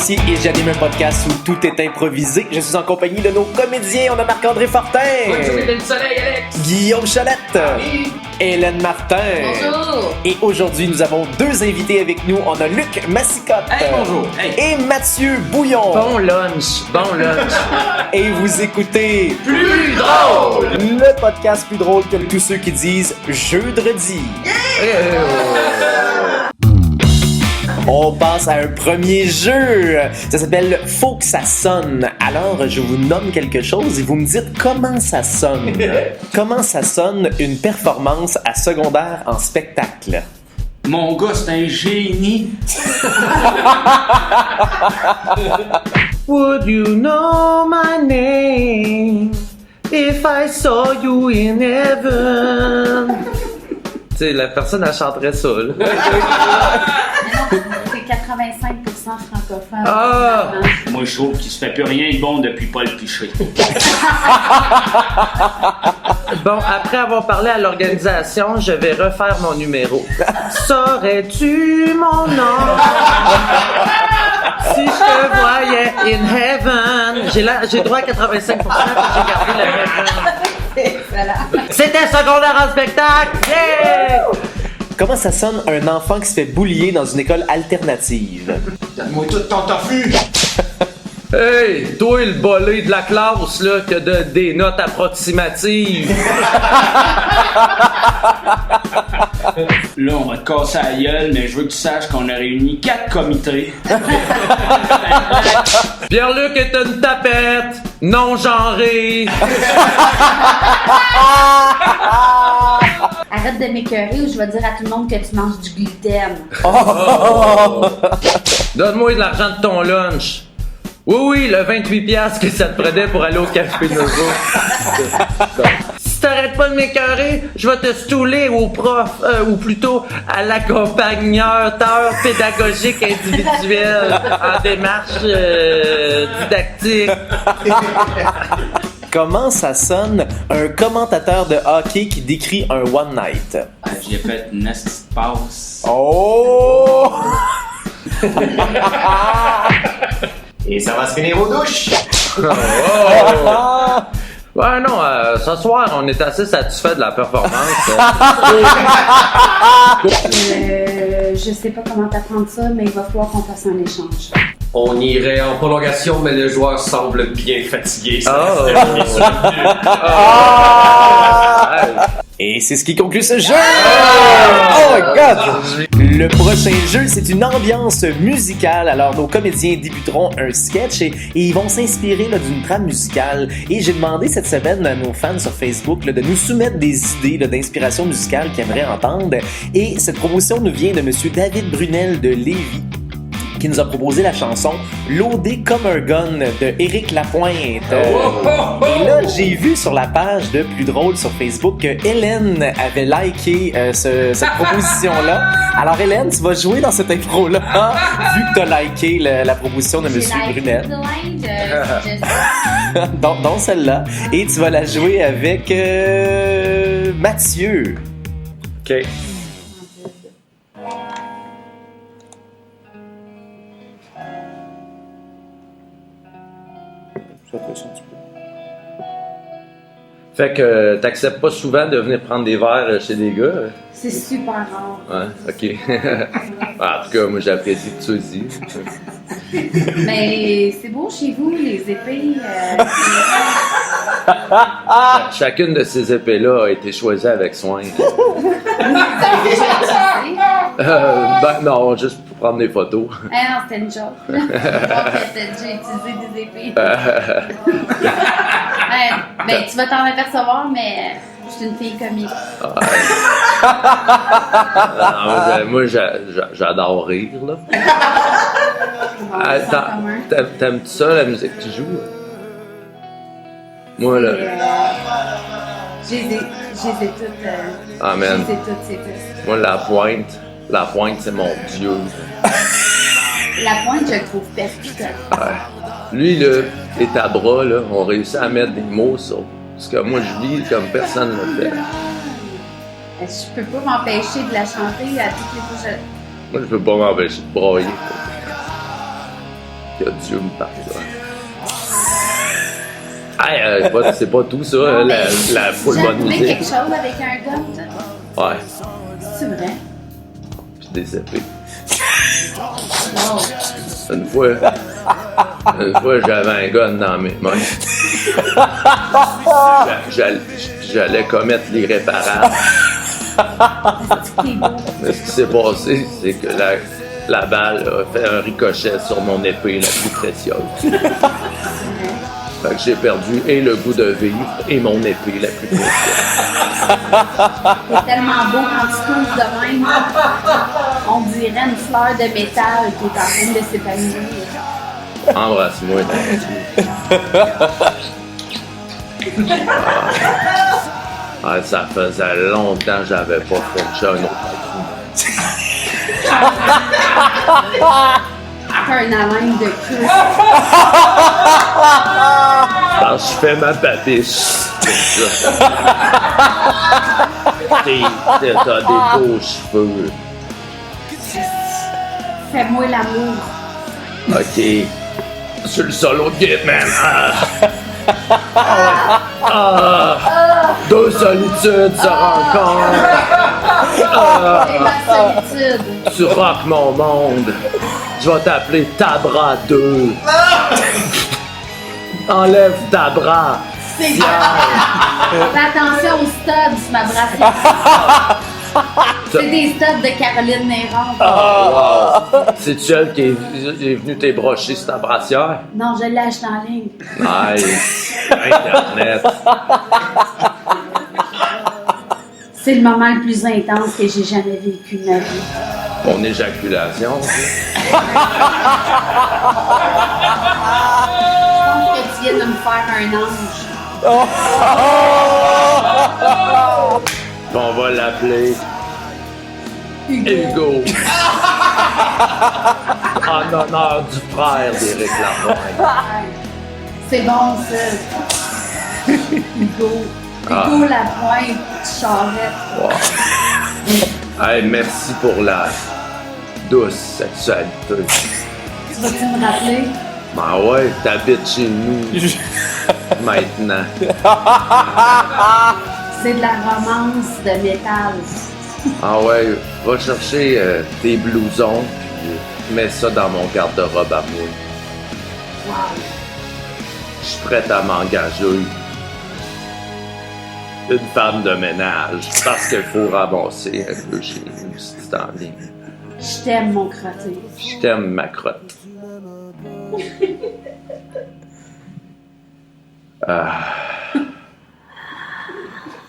Gauthier et j'anime un podcast où tout est improvisé. Je suis en compagnie de nos comédiens. On a Marc-André Fortin. Bonjour, du soleil, Alex. Guillaume Chalette. Oui. Hélène Martin. Bonjour. Et aujourd'hui, nous avons deux invités avec nous. On a Luc Massicotte. Hey, bonjour. Hey. Et Mathieu Bouillon. Bon lunch. Et vous écoutez Plus drôle. le podcast plus drôle que tous ceux qui disent jeudi. On passe à un premier jeu. Ça s'appelle Faut que ça sonne. Alors, je vous nomme quelque chose et vous me dites comment ça sonne. Comment ça sonne une performance à secondaire en spectacle? Mon gars, c'est un génie. Would you know my name if I saw you in heaven? Tu sais, la personne, elle chanterait ça, là. C'est 85% francophone. Ah! Moi, je trouve qu'il se fait plus rien de bon depuis Paul Piché. Bon, après avoir parlé à l'organisation, je vais refaire mon numéro. Saurais-tu mon nom si je te voyais in heaven? J'ai droit à 85% que j'ai gardé le heaven. Voilà. C'était secondaire en spectacle! Yeah! Comment ça sonne un enfant qui se fait boulier dans une école alternative? Donne-moi tout ton tofu. Hey, toi le bolé de la classe là, qui a des notes approximatives. Là, on va te casser la gueule, mais je veux que tu saches qu'on a réuni 4 comités. Pierre-Luc est une tapette, non genrée. Arrête de m'écœurer ou je vais dire à tout le monde que tu manges du gluten. Donne-moi de l'argent de ton lunch. Oui, le 28$ que ça te prenait pour aller au Café Nozo. Si t'arrêtes pas de m'écœurer, je vais te stouler au prof, ou plutôt à l'accompagnateur pédagogique individuel en démarche didactique. Comment ça sonne un commentateur de hockey qui décrit un one night? J'ai fait une petite passe. Oh! Et ça va se finir aux douches! Ouais, non, ce soir, on est assez satisfait de la performance. Je sais pas comment t'apprendre ça, mais il va falloir qu'on fasse un échange. On irait en prolongation, mais le joueur semble bien fatigué. Et c'est ce qui conclut ce jeu! Oh my god! Le prochain jeu, c'est une ambiance musicale. Alors, nos comédiens débuteront un sketch et ils vont s'inspirer là, d'une trame musicale. Et j'ai demandé cette semaine à nos fans sur Facebook là, de nous soumettre des idées là, d'inspiration musicale qu'ils aimeraient entendre. Et cette proposition nous vient de Monsieur David Brunel de Lévis, qui nous a proposé la chanson « Loadé comme un gun » de Éric Lapointe. Et là, j'ai vu sur la page de Plus Drôle sur Facebook que Hélène avait liké cette proposition-là. Alors Hélène, tu vas jouer dans cette intro-là, vu que tu as liké la proposition de Monsieur Brunel. Dans celle-là. Et tu vas la jouer avec Mathieu. OK. Fait que t'acceptes pas souvent de venir prendre des verres chez des gars? C'est super rare. Ouais, ok. En tout cas, moi j'apprécie que tu le dis. Mais c'est beau chez vous, les épées. Chacune de ces épées-là a été choisie avec soin. Ben non, juste pour prendre des photos. Ah non, c'était une joke. Là. J'ai utilisé des épées. Ben, tu vas t'en apercevoir, mais je suis une fille comique. Moi, j'adore rire, là. T'aimes-tu ça, la musique que tu joues? Moi, là. Je les ai toutes. Ah, man. Je les ai toutes, c'est tout. Moi, la pointe, c'est mon dieu. La pointe, je le trouve percutante. Ouais. Lui, là, et ta bras, là, ont réussi à mettre des mots sur ce que moi je vis comme personne ne le fait. Je peux pas m'empêcher de la chanter à toutes les fois. Moi, je peux pas m'empêcher de brailler. Que Dieu me pardonne. Hey, c'est pas tout ça, Non, mais la full j'ai bonne trouvé musique. quelque chose avec un gun, toi? Ouais, C'est vrai? pis des épées. Wow. Une fois, j'avais un gun dans mes mains. J'allais commettre l'irréparable. C'est beau. Mais ce qui s'est passé, c'est que la balle a fait un ricochet sur mon épée la plus précieuse. Fait que j'ai perdu et le goût de vivre et mon épée la plus précieuse. C'est tellement beau quand tu touches de même. On dirait une fleur de métal qui est en train de s'épanouir. Embrasse-moi dans le cul. Ah, ça faisait longtemps que j'avais pas fait un autre. Un haleine de queue. Quand je fais ma babiche, c'est ça. T'as des beaux cheveux. Fais-moi l'amour. Ok. Sur le solo de Gitman. Deux solitudes se rencontrent. C'est ma solitude. Tu rock mon monde. Je vais t'appeler Tabra 2. Enlève ta bras. C'est Fais attention aux studs sur ma brassière. C'est des studs de Caroline Néron. C'est-tu elle qui est venue t'ébrocher sur ta brassière? Non, je l'ai acheté en ligne. Nice. Internet. C'est le moment le plus intense que j'ai jamais vécu de ma vie. Mon éjaculation. Je pense que tu viens de me faire un ange. On va l'appeler Hugo. En honneur du frère d'Éric Lapointe. C'est bon, ça. Hugo. Hugo Lapointe, Charette. Wow. Hey, merci pour la douce sexualité. Tu vas-tu me rappeler? Ben ouais, t'habites chez nous maintenant. C'est de la romance de métal. Ah ouais, va chercher tes blousons puis mets ça dans mon garde-robe à moi. Wow. Je suis prête à m'engager. Une femme de ménage, parce qu'il faut ramasser un peu chez nous si c'est en ligne. Je t'aime, mon crotté. Je t'aime, ma crotte.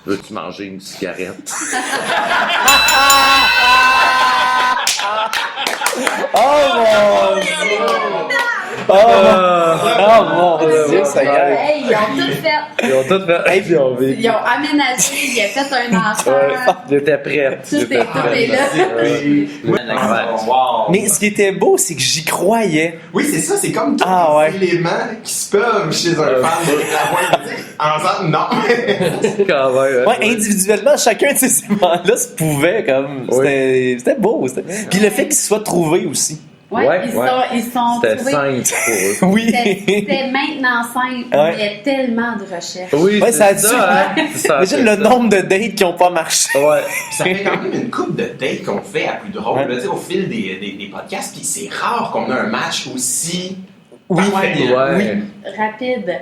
Veux-tu manger une cigarette? Oh mon Dieu! Oh mon Dieu, ça y est! Hey, ils ont tout fait. Ils ont tout fait. Hey, puis on vit. Ils ont aménagé, il a fait un enfant. Ils étaient prêts. Tout est là. Wow. Mais ce qui était beau, c'est que j'y croyais. Oui, c'est ça, c'est comme tous Ah, les ouais. éléments qui se peuvent chez un fan de la voix en disant non. Quand même. Ouais, individuellement, chacun de ces éléments-là se pouvait comme. C'était beau. Puis le fait qu'ils se soient trouvés aussi. Ouais, ils sont C'était trouvés. simple pour eux. Oui. C'était maintenant simple, Ouais. mais tellement de recherches. Oui, Ouais, ça a c'est dû. ça, hein? Ça a Imagine fait le ça. nombre de dates qui n'ont pas marché. Ouais. Ça fait quand même une couple de dates qu'on fait à plus drôle, Ouais. là, tu sais, au fil des podcasts, puis c'est rare qu'on ait un match aussi. Oui. Ouais. Rapide.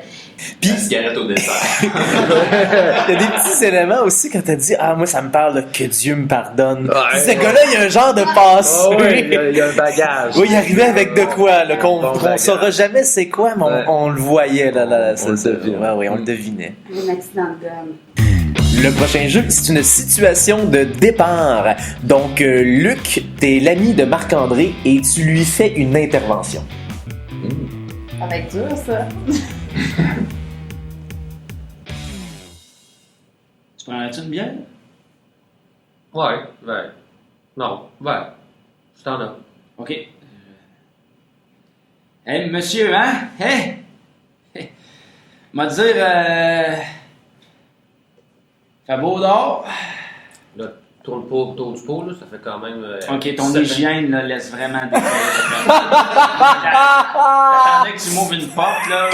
Puis cigarette au dessert. Il y a des petits éléments aussi quand t'as dit ah moi ça me parle là, que Dieu me pardonne. Ouais. Ce gars-là il y a un genre de passé. Oh, ouais, il y a un bagage. Oui, il arrivait avec de quoi là qu'on Bon qu'on bagage. saura jamais c'est quoi mais Ouais. on le voyait là On le devine. ouais, on le devinait. Un accident de gomme. Le prochain jeu, c'est une situation de départ. Donc Luc, t'es l'ami de Marc-André et tu lui fais une intervention. Ça va être dur, ça. Tu prendrais-tu une bière? Ouais, ben. Non, ben. Je t'en ai. OK. Hey, monsieur, hein? Hey! M'a dire, fait beau dehors? Là, tourne pas autour du pot, là, ça fait quand même. Ok, ton 7 ans. hygiène là, laisse vraiment des. J'attendais que tu m'ouvres une porte, là.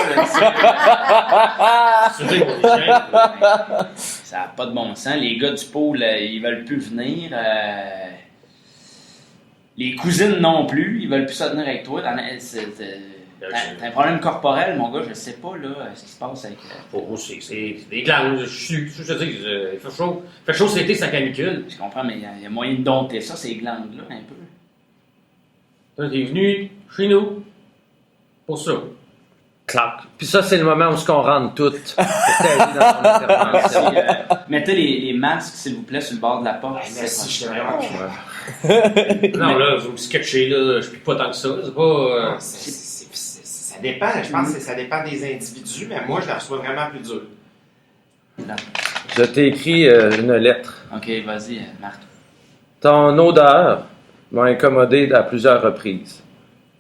Assurer mon hygiène. Ça n'a pas de bon sens. Les gars du pôle, ils veulent plus venir. Les cousines non plus, ils veulent plus se tenir avec toi. T'as un problème corporel, mon gars, je sais pas là, ce qui se passe avec. Oh, c'est des glandes, je te dis, il fait chaud. Il fait chaud cet été, ça canicule. Je comprends, mais il y a moyen de dompter ça, ces glandes-là, un peu. Toi, t'es venu chez nous pour ça. Clac. Puis ça, c'est le moment où on rentre toutes. Pour t'aider dans ton intervention. Mettez les masques, s'il vous plaît, sur le bord de la porte. Merci, je t'ai vraiment Non, là, vous me sketchez, là, je pique pas tant que ça. C'est pas. Ça dépend, je pense que ça dépend des individus, mais moi, je la reçois vraiment plus dur. Je t'ai écrit une lettre. Ok, vas-y, Marc. Ton odeur m'a incommodé à plusieurs reprises.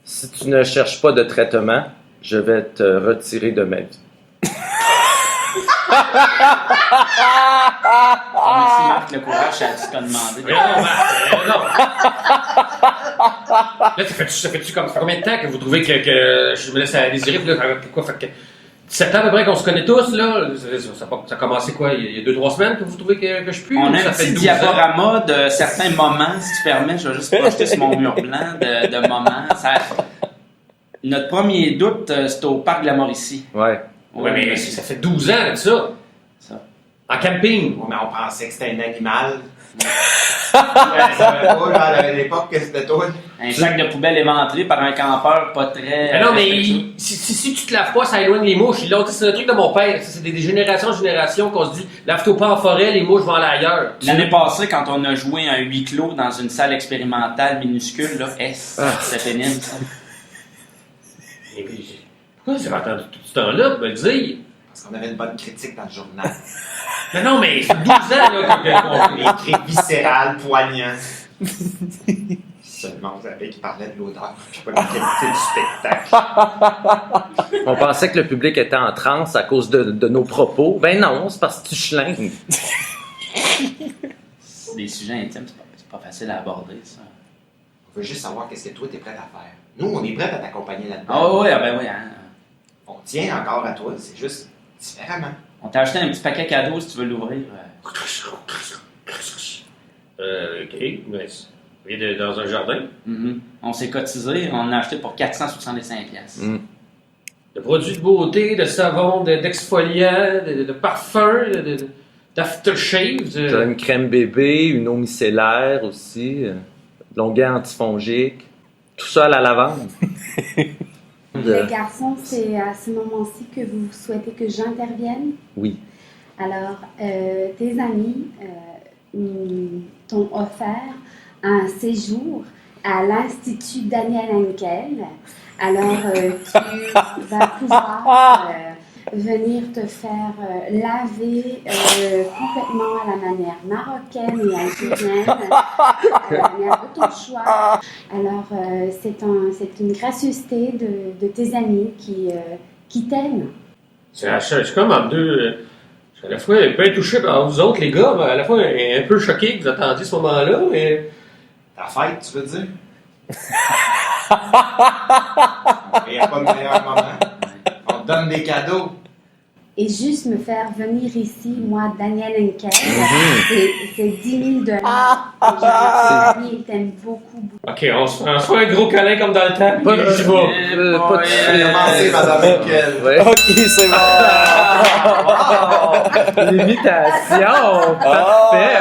Si tu ne cherches pas de traitement, je vais te retirer de ma vie. Merci, Marc, le courage, ça t'a demandé. Non. Là, ça fait-tu comme ça fait combien de temps que vous trouvez que je me laisse à désirer? Puis là, pourquoi? Fait que 7 ans à peu près qu'on se connaît tous, là. Ça a commencé quoi? Il y a 2-3 semaines que vous trouvez que je pue? On a ça un fait petit 12 diaporama de certains moments, si tu permets. Je vais juste projeter sur mon mur blanc de moments. Notre premier doute, c'est au parc de la Mauricie. Ouais. Oui, mais ça fait 12 ans de ça. En camping. Mais on pensait que c'était un animal. On savait pas, là, à l'époque, que c'était toi. Un sac de poubelle éventré par un campeur pas très. Mais non, mais si tu te laves pas, ça éloigne les mouches. L'autre, c'est le truc de mon père. C'est des générations en génération qu'on se dit, lave-toi pas en forêt, les mouches vont aller ailleurs. L'année passée, quand on a joué un huis clos dans une salle expérimentale minuscule, là, c'était pénible, ça. Et puis, pourquoi j'ai attendu tout ce temps-là pour me le dire? Parce qu'on avait une bonne critique dans le journal. Mais non, mais c'est 12 ans, là, Les cris viscérales, poignants. Seulement, vous savez qu'il parlait de l'odeur, puis pas de la qualité du spectacle. On pensait que le public était en transe à cause de nos propos. Ben non, c'est parce que tu chlingues. Des sujets intimes, c'est pas facile à aborder, ça. On veut juste savoir qu'est-ce que toi, t'es prêt à faire. Nous, on est prêt à t'accompagner là-dedans. Ah oui, oui, hein. On tient encore à toi, c'est juste différemment. On t'a acheté un petit paquet cadeau si tu veux l'ouvrir. OK, mais il est dans un jardin. Mm-hmm. On s'est cotisé, on en a acheté pour 465$. De produits de beauté, de savon, d'exfoliant, de parfum, d'aftershave. J'ai une crème bébé, une eau micellaire aussi, longuet antifongique. Tout ça à la lavande. Les garçons, c'est à ce moment-ci que vous souhaitez que j'intervienne? Oui. Alors, tes amis t'ont offert un séjour à l'Institut Daniel Henkel. Alors, tu vas pouvoir venir te faire laver complètement à la manière marocaine et algérienne, à la manière de ton choix. Alors, c'est une gracieuseté de tes amis qui t'aiment. Je suis comme en deux. Je suis à la fois un peu touché par vous autres, les gars, mais à la fois un peu choqué que vous attendiez ce moment-là. Mais... Ta fête, tu veux dire? Il n'y a pas de meilleur moment. On te donne des cadeaux. Et juste me faire venir ici, moi, Daniel Henkel, c'est 10 000 $. Il t'aime beaucoup, beaucoup. OK, on se fait un gros câlin comme dans le temps. Pas J'y vais. pas de Commencez, Madame Henkel. Ouais. Ok, c'est bon. L'imitation. Parfait.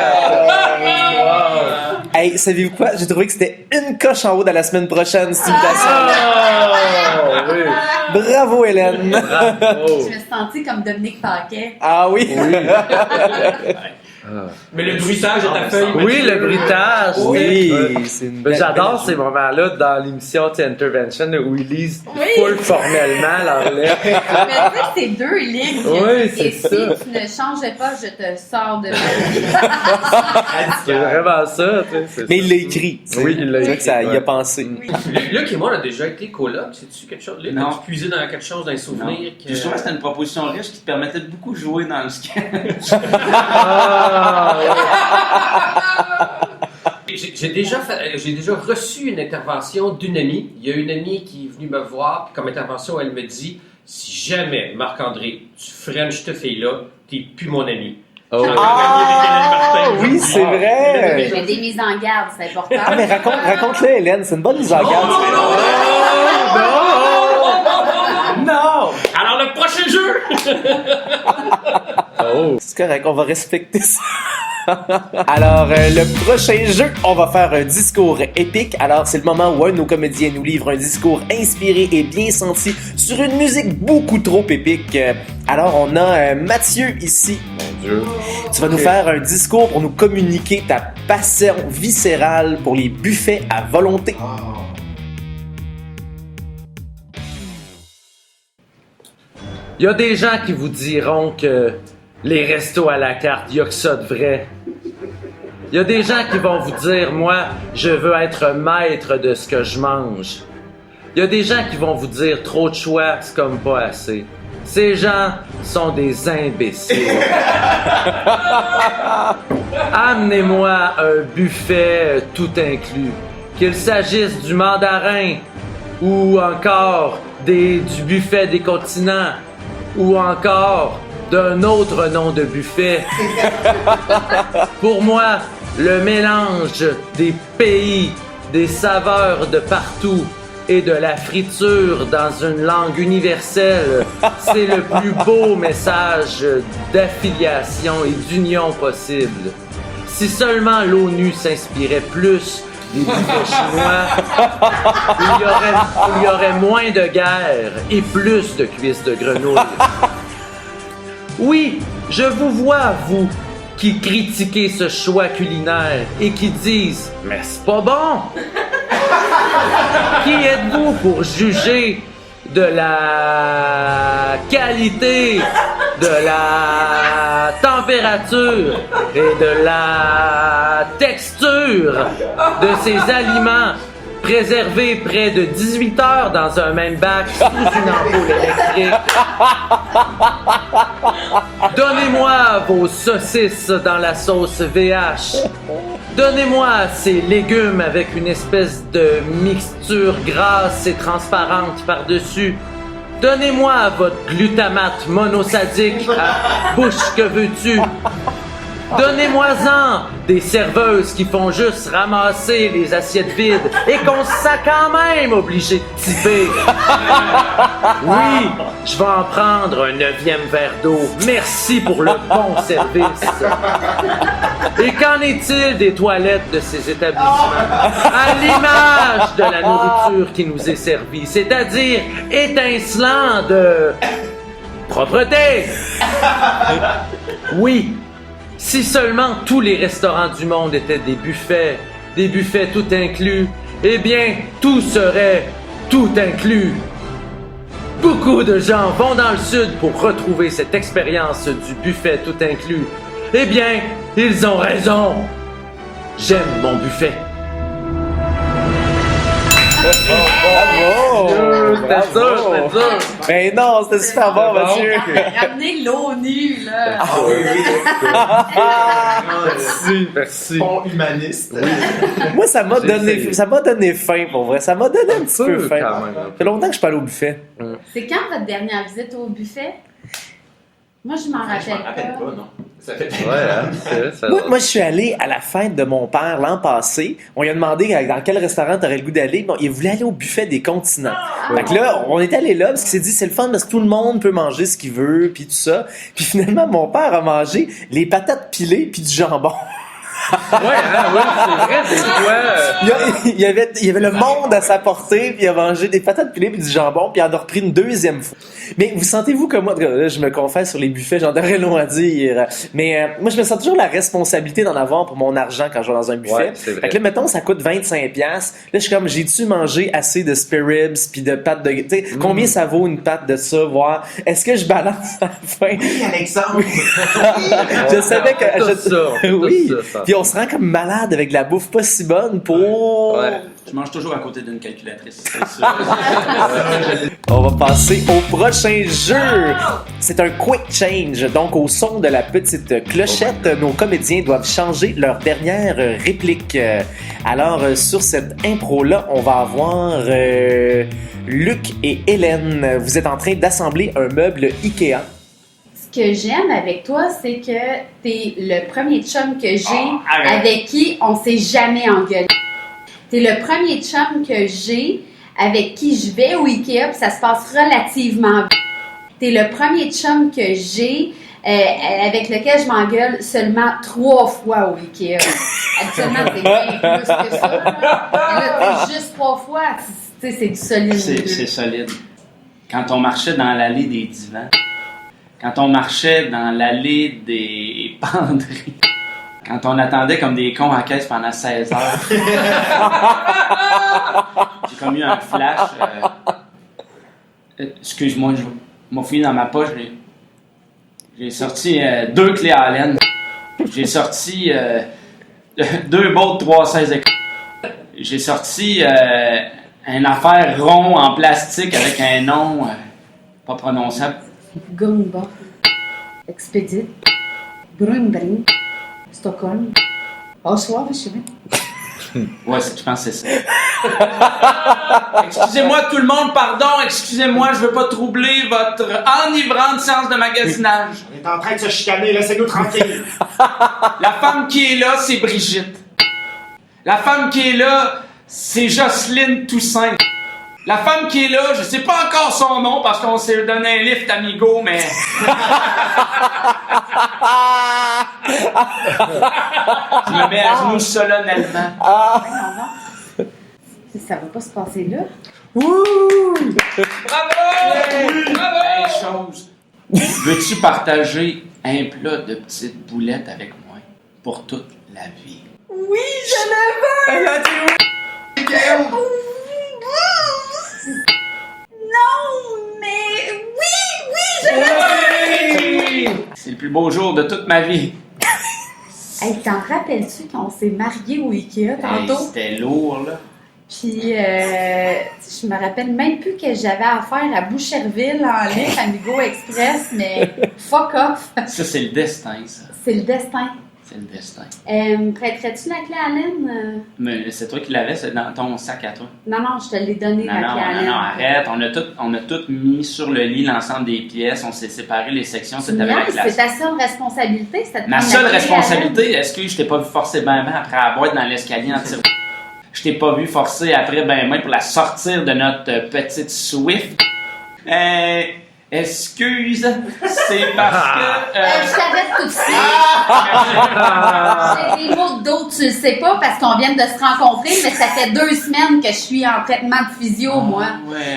Hey, savez-vous quoi? J'ai trouvé que c'était une coche en haut de la semaine prochaine, cette invitation. Oui. Bravo, Hélène. Bravo. Je me suis sentie comme Dominique Paquet. Ah oui? Mais le bruitage de ta feuille. Oui, le bruitage. Oui, c'est une belle- J'adore ces moments-là dans l'émission Intervention où ils lisent full formellement leur lettre. Mais tu sais, c'est 2 lignes. Oui, c'est et ça. si tu ne changeais pas, je te sors de ma vie. C'est vraiment ça, tu sais. c'est Mais ça. il l'a écrit. Oui, il l'a écrit, Ça, il ouais. a pensé. Luc et moi, on a déjà été coloc. C'est-tu quelque chose? Luc, Non. as-tu puisé dans quelque chose, dans les Non. souvenirs? Puis je trouvais que c'était une proposition riche qui te permettait de beaucoup jouer dans le sketch. Ah, J'ai déjà reçu une intervention d'une amie. Il y a une amie qui est venue me voir, puis comme intervention, elle me dit si jamais, Marc-André, tu frenches cette fille-là, t'es plus mon ami. Oh. Oui, c'est vrai! Mais des mises en garde, c'est important. Ah, mais raconte-le, Hélène, c'est une bonne mise en garde. Non! Alors, le prochain jeu! Oh. C'est correct, on va respecter ça. Alors, le prochain jeu, on va faire un discours épique. Alors, c'est le moment où un de nos comédiens nous livre un discours inspiré et bien senti sur une musique beaucoup trop épique. Alors, on a Mathieu ici. Mon Dieu. Tu vas nous faire un discours pour nous communiquer ta passion viscérale pour les buffets à volonté. Il y a des gens qui vous diront que les restos à la carte, il y a que ça de vrai. Il y a des gens qui vont vous dire, moi, je veux être maître de ce que je mange. Il y a des gens qui vont vous dire, trop de choix, c'est comme pas assez. Ces gens sont des imbéciles. Amenez-moi un buffet tout inclus. Qu'il s'agisse du mandarin ou encore du buffet des continents ou encore d'un autre nom de buffet. Pour moi, le mélange des pays, des saveurs de partout et de la friture dans une langue universelle, c'est le plus beau message d'affiliation et d'union possible. Si seulement l'ONU s'inspirait plus des buffets chinois, il y aurait moins de guerre et plus de cuisses de grenouille. Oui, je vous vois, vous, qui critiquez ce choix culinaire et qui disent « Mais c'est pas bon! » Qui êtes-vous pour juger de la qualité, de la température et de la texture de ces aliments préservés près de 18 heures dans un même bac sous une ampoule électrique? Donnez-moi vos saucisses dans la sauce VH. Donnez-moi ces légumes avec une espèce de mixture grasse et transparente par-dessus. Donnez-moi votre glutamate monosadique à bouche que veux-tu. Donnez-moi-en des serveuses qui font juste ramasser les assiettes vides et qu'on se sent quand même obligé de tiper. Oui, je vais en prendre un 9e verre d'eau. Merci pour le bon service. Et qu'en est-il des toilettes de ces établissements? À l'image de la nourriture qui nous est servie, c'est-à-dire étincelant de propreté. Oui. Si seulement tous les restaurants du monde étaient des buffets tout inclus, eh bien, tout serait tout inclus. Beaucoup de gens vont dans le sud pour retrouver cette expérience du buffet tout inclus. Eh bien, ils ont raison. J'aime mon buffet. Bravo! C'était ça. Mais non, c'était super bon, Mathieu! Ramenez l'ONU, là! Merci. Bon humaniste. Moi, ça m'a J'ai donné faim, pour vrai. Ça m'a donné un petit peu faim. quand même. Ça fait longtemps que je suis pas allé au buffet. C'est quand votre dernière visite au buffet? Moi, je m'en Je m'en rappelle rappelle pas. pas, non. Ça fait Ouais, hein, ça Moi, je suis allé à la fête de mon père l'an passé. On lui a demandé dans quel restaurant t'aurais le goût d'aller. Bon, il voulait aller au buffet des continents. Fait que là, on est allé là parce qu'il s'est dit c'est le fun parce que tout le monde peut manger ce qu'il veut puis tout ça. Puis finalement, mon père a mangé les patates pilées puis du jambon. Ouais, c'est vrai, des fois. Il y avait le monde à sa portée, puis il a mangé des patates pilées puis du jambon, puis il en a repris une deuxième fois. Mais vous sentez-vous comme moi, là, je me confesse sur les buffets, j'en aurais long à dire, mais moi je me sens toujours la responsabilité d'en avoir pour mon argent quand je vais dans un buffet. Ouais, c'est vrai. Fait que là, mettons, ça coûte 25$. Là, je suis comme, j'ai-tu mangé assez de spare ribs puis de pâtes de... Tu sais, combien ça vaut une pâte de ça, voir? Est-ce que je balance à la fin? Oui, Alexandre! Je savais que... Tout ça, Oui. tout ça. Puis Puis on se rend comme malade avec de la bouffe pas si bonne pour... Ouais. Je mange toujours à côté d'une calculatrice, c'est sûr. On va passer au prochain jeu. C'est un quick change. Donc, au son de la petite clochette, nos comédiens doivent changer leur dernière réplique. Alors, sur cette impro-là, on va avoir Luc et Hélène. Vous êtes en train d'assembler un meuble Ikea. Ce que j'aime avec toi, c'est que t'es le premier chum que j'ai arrête. avec qui on s'est jamais engueulé. T'es le premier chum que j'ai avec qui je vais au Ikea puis ça se passe relativement bien. T'es le premier chum que j'ai avec lequel je m'engueule seulement 3 fois au Ikea. Habituellement, c'est bien plus que ça. Là, là t'es juste 3 fois. Tu sais, c'est du solide. C'est solide. Quand on marchait dans l'allée des divans, quand on marchait dans l'allée des penderies, quand on attendait comme des cons à la caisse pendant 16 heures, j'ai comme eu un flash. Excuse-moi, je m'en fouillé dans ma poche. J'ai sorti 2 clés à laine. J'ai sorti 2 bottes 316 écoles. J'ai sorti une affaire rond en plastique avec un nom pas prononçable. Gumba, Expedit, Brunbring, Stockholm. Bonsoir, monsieur. Ouais, je pense que c'est ça. Excusez-moi tout le monde, pardon, excusez-moi, je veux pas troubler votre enivrante séance de magasinage. On est en train de se chicaner, laissez-nous tranquille. La femme qui est là, c'est Brigitte. La femme qui est là, c'est Jocelyne Toussaint. La femme qui est là, je sais pas encore son nom parce qu'on s'est donné un lift amigo, mais... Je me mets à genoux solennellement. Ça va pas se passer là. Bravo! Bravo! Hey, chose. Veux-tu partager un plat de petites boulettes avec moi pour toute la vie? Oui, je le veux! Elle a dit oui. Non, mais oui, je le veux! C'est le plus beau jour de toute ma vie. Hey, t'en rappelles-tu quand on s'est mariés au Ikea tantôt? Hey, c'était lourd, là. Puis, je me rappelle même plus que j'avais affaire à Boucherville en ligne, Amigo Express, mais fuck off! Ça, c'est le destin, ça. C'est le destin. C'est le destin. Prêterais-tu la clé à laine? Mais c'est toi qui l'avais, c'est dans ton sac à toi. Non, je te l'ai donné, Non, la non, clé à laine. non, arrête. On a tout mis sur le lit, l'ensemble des pièces. On s'est séparé les sections. C'était avec la Nice, classe. c'est ta seule responsabilité, c'est de Ma prendre seule la clé à responsabilité, est-ce que je t'ai pas vu forcer ben après la boîte dans l'escalier en tirant? Je t'ai pas vu forcer après ben pour la sortir de notre petite Swift. Excuse, c'est parce que... Je t'arrête tout de suite. J'ai des mots d'autres, tu le sais pas, parce qu'on vient de se rencontrer, mais ça fait 2 semaines que je suis en traitement de physio, moi.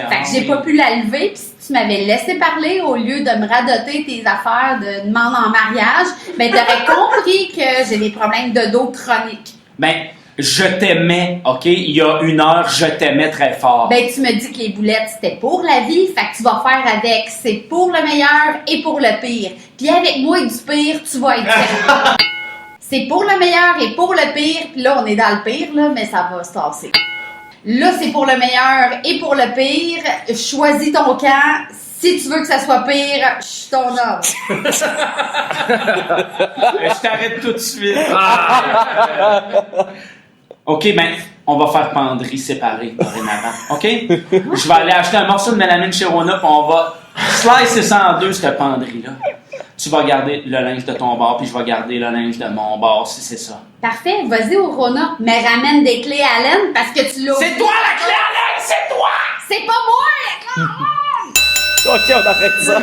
Fait que j'ai pas pu la lever, puis si tu m'avais laissé parler au lieu de me radoter tes affaires de demande en mariage, ben t'aurais compris que j'ai des problèmes de dos chroniques. Ben, je t'aimais, OK? Il y a 1 heure, je t'aimais très fort. Ben, tu me dis que les boulettes, c'était pour la vie, fait que tu vas faire avec. C'est pour le meilleur et pour le pire. Puis avec moi, du pire, tu vas être bien. C'est pour le meilleur et pour le pire. Puis là, on est dans le pire, là, mais ça va se tasser. Là, c'est pour le meilleur et pour le pire. Choisis ton camp. Si tu veux que ça soit pire, je suis ton homme. Je t'arrête tout de suite. OK, ben, on va faire penderie séparée dorénavant. OK? Je vais aller acheter un morceau de mélamine chez Rona, puis on va slicer ça en 2, cette penderie-là. Tu vas garder le linge de ton bord, puis je vais garder le linge de mon bord, si c'est ça. Parfait, vas-y au Rona, mais ramène des clés à laine parce que tu l'as C'est oublié. toi la clé à laine, c'est toi! C'est pas moi la clé à laine! Ok, on arrête ça.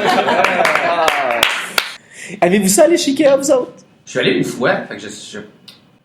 Avez-vous ça, les Ikea, vous autres? Je suis allé une fois, fait que je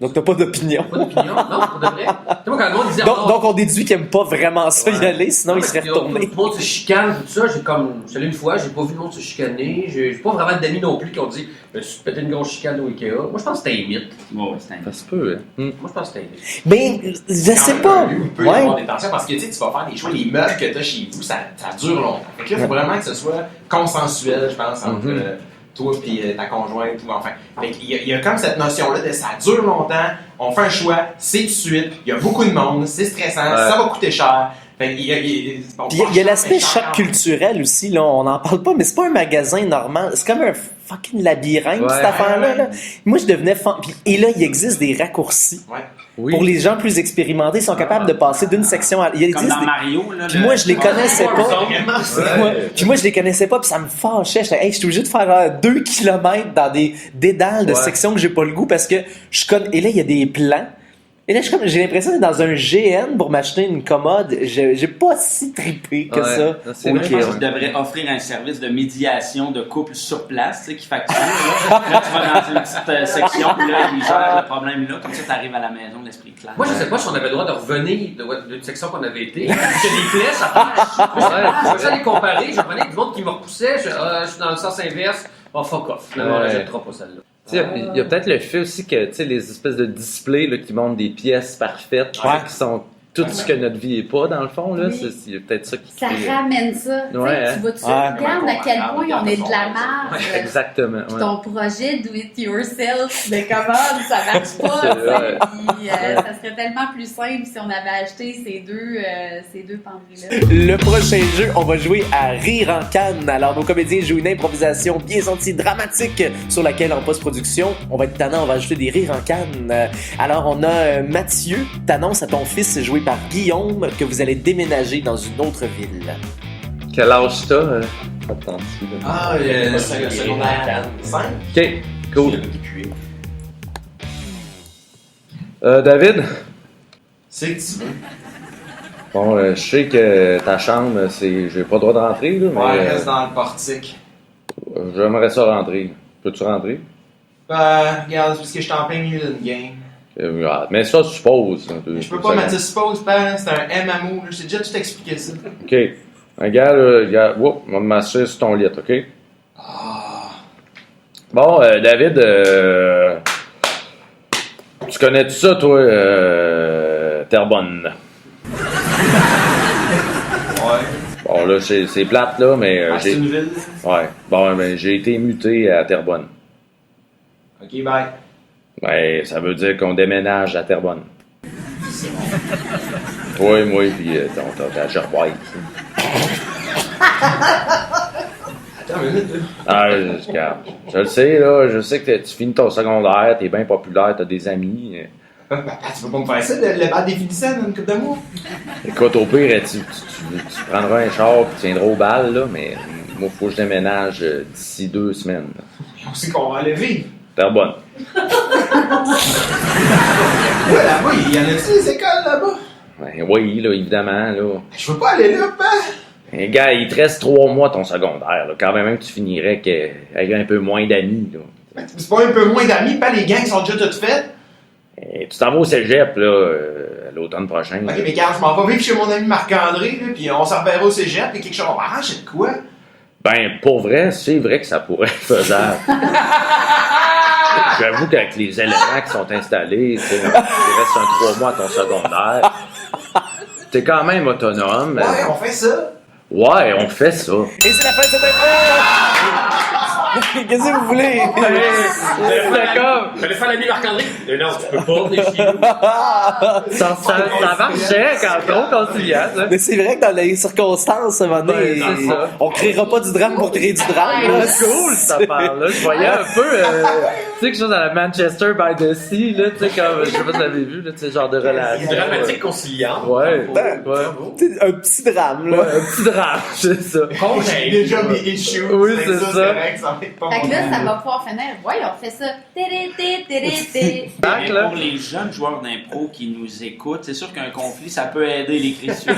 Donc, t'as pas d'opinion. pas d'opinion. Non, pour de vrai. Tu sais, moi, quand le monde disait. Donc, on déduit qu'il aime pas vraiment ça y aller, sinon il serait retourné. Tout le monde se chicane, tout ça. Je suis allé une fois, j'ai pas vu le monde se chicaner. J'ai pas vraiment d'amis non plus qui ont dit je me suis pété une grosse chicane au Ikea. Moi, je pense que c'était un mythe. Ouais, c'est un... Ça se peut, hein. Moi, je pense que c'était un mythe. Mais, je sais pas. Il peut y avoir Ouais. des tensions parce que tu sais, tu vas faire des choix, les meubles que tu as chez vous, ça dure longtemps. Fait que là, il faut vraiment que ce soit consensuel, je pense, entre toi puis ta conjointe, ou enfin. Fait qu'il y a comme cette notion-là de ça dure longtemps, on fait un choix, c'est tout de suite, il y a beaucoup de monde, c'est stressant, ça va coûter cher. Fait qu'il Il y a l'aspect choc culturel aussi, là, on n'en parle pas, mais c'est pas un magasin normal, c'est comme un fucking labyrinthe, cette affaire-là. Là. Moi, je devenais et là, il existe des raccourcis. Ouais. Oui. Pour les gens plus expérimentés, ils sont capables de passer d'une section à l'autre. Comme dans Mario, là. Puis moi, je les connaissais pas. Ouais. Puis moi, je les connaissais pas, puis ça me fâchait. J'étais, hey, je suis obligé de faire 2 kilomètres dans des dédales de sections que j'ai pas le goût parce que je connais. Et là, il y a des plans. Et là, j'ai l'impression d'être dans un GN pour m'acheter une commode. J'ai pas si trippé que ça. C'est Moi, vrai je pense que- qu'ils devraient offrir un service de médiation de couple sur place, tu sais, qui facture. Là, tu vas dans une petite section, puis là, ils gèrent le problème là. Comme ça, tu arrives à la maison, l'esprit clair. Moi, je sais pas si on avait le droit de revenir d'une section qu'on avait été. Parce qu'il y a des plaies, ça passe. Je vais ça les comparer. Je prenais du monde qui me repoussait. Je suis dans le sens inverse. Oh, fuck off. Finalement, on n'achètera pas celle-là. Tu sais, il y a peut-être le fait aussi que tu sais, les espèces de displays là, qui montrent des pièces parfaites, tu sais, qui sont tout ce que notre vie est pas, dans le fond. Là, Oui. il y a peut-être ça qui Ça crée- ramène ça. Tu sais, Ouais, tu vois, tu ouais. regardes à quel point on est de la marge. Exactement. Puis Ouais. ton projet do it yourself de commode, ça marche pas. C'est tu sais. vrai. Puis, ça serait tellement plus simple si on avait acheté ces deux penderies-là. Le prochain jeu, on va jouer à Rire en canne. Alors, nos comédiens jouent une improvisation bien sentie, dramatique, sur laquelle, en post-production, on va être tannant, on va ajouter des rires en canne. Alors, on a Mathieu, t'annonce à ton fils, joué par Guillaume, que vous allez déménager dans une autre ville. Quel âge t'as? Attends, là. Ah, le secondaire 5. Ok, cool. David? C'est que tu veux. Bon, je sais que ta chambre, j'ai pas le droit de rentrer, là, mais Ouais, reste dans le portique. j'aimerais ça rentrer. Peux-tu rentrer? Regarde, c'est parce que je suis en plein milieu d'une game. Mais ça, je suppose. Je peux pas mettre ça suppose, pas, c'est un MMO, là. Je t'ai déjà tout expliqué ça. Ok. Regarde, whoop, on va m'asseoir sur ton lit, ok? Bon, David, tu connais tout ça, toi, Terrebonne? Ouais. Bon, là, c'est plate, là, mais C'est une ville. Ouais. Bon, ben, j'ai été muté à Terrebonne. Ok, bye. Ben, ça veut dire qu'on déménage à Terrebonne. Oui, moi, puis ta Gerboise. Attends une minute, là. Je le sais, là. Je sais que tu finis ton secondaire, t'es bien populaire, t'as des amis. Tu peux pas me faire ça, le bal définissant dans une couple de mois? Écoute, au pire, tu prendras un char et tu viendras au bal, là, mais moi, faut que je déménage d'ici 2 semaines. On sait qu'on va aller vivre. Terrebonne. Ouais, là-bas, il y en a-tu des écoles là-bas? Ben, oui, là, évidemment, là. Je veux pas aller là, pas. Hey, gars, il te reste 3 mois ton secondaire, là. Quand même que tu finirais avec un peu moins d'amis, là. C'est pas un peu moins d'amis, pas les gangs sont déjà toutes faites. Et tu t'en vas au cégep, là, l'automne prochain. Ok, mais regarde, je m'en vais vivre chez mon ami Marc-André, là, puis on s'en reverra au cégep, puis quelque chose. On va arranger de quoi? Ben, pour vrai, c'est vrai que ça pourrait être faisable. J'avoue qu'avec les éléments qui sont installés, tu sais, il reste un 3 mois à ton secondaire. T'es quand même autonome. Ouais, on fait ça. Ouais, on fait ça. Et c'est la fin de cette intro! Qu'est-ce que vous voulez? D'accord. Fallait faire l'ami Marc-André. Non, tu peux pas venir chez nous. Ça marchait quand trop conciliant, ça. Mais c'est vrai que dans les circonstances, à un moment donné, Ouais, c'est ça. on créera pas du drame pour créer du drame. là. C'est cool, cette affaire-là. Je voyais un peu, tu sais, quelque chose à la Manchester by the Sea, là, tu sais, comme, je sais pas si vous l'avez vu, là, tu sais, genre de relation. Dramatique conciliante. Ouais, Bravo. ouais. C'est un petit drame, là. Ouais, un petit drame, c'est ça. J'ai déjà mes issues. Oui, c'est ça. correct, ça va être pas Fait que mon là, ami. ça va pouvoir finir. Ouais, on fait ça. Tédé. Bac, Et là. pour les jeunes joueurs d'impro qui nous écoutent, c'est sûr qu'un conflit, ça peut aider l'écriture.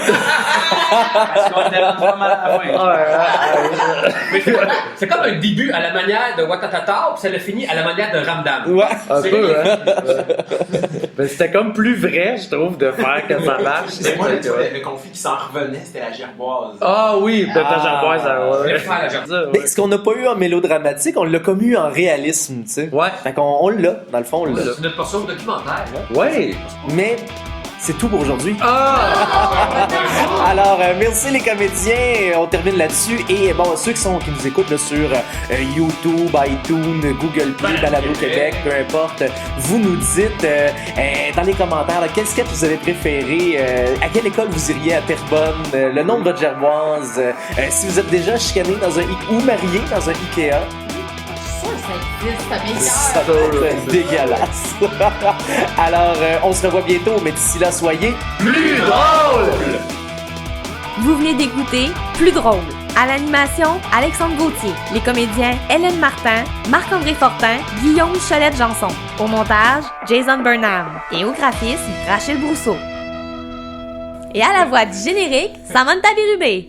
Parce qu'on était rendu pas mal à la fin. Mais c'est comme un début à la manière de Watatata, puis ça l'a fini à la manière de Ramdam. Ouais. Un C'est peu, vrai. hein. Mais c'était comme plus vrai, je trouve, de faire que ça marche. C'est moi, tu vois, le conflit qui s'en revenait, c'était la gerboise. Ah oui, peut-être ta Gerboise, ça va. Je vais faire la Gerboise. Mais ce qu'on n'a pas eu en mélodramatique, on l'a comme eu en réalisme, tu sais. Ouais. Fait qu'on on l'a, dans le fond, on l'a. C'est notre portion documentaire. Ouais. Mais c'est tout pour aujourd'hui. Ah! Alors, merci les comédiens. On termine là-dessus. Et bon, ceux qui nous écoutent là, sur YouTube, iTunes, Google Play, Balado Québec, peu importe, vous nous dites dans les commentaires là, quel sketch vous avez préféré, à quelle école vous iriez à Terrebonne, le nom de votre gerboise, si vous êtes déjà chicané dans un ou marié dans un Ikea. Ça existe, Ça doit être dégueulasse. Alors, on se revoit bientôt, mais d'ici là, soyez Plus drôle! Vous venez d'écouter Plus drôle. À l'animation, Alexandre Gauthier. Les comédiens Hélène Martin, Marc-André Fortin, Guillaume Cholette-Janson. Au montage, Jason Burnham. Et au graphisme, Rachel Brousseau. Et à la voix du générique, Samantha Bérubé.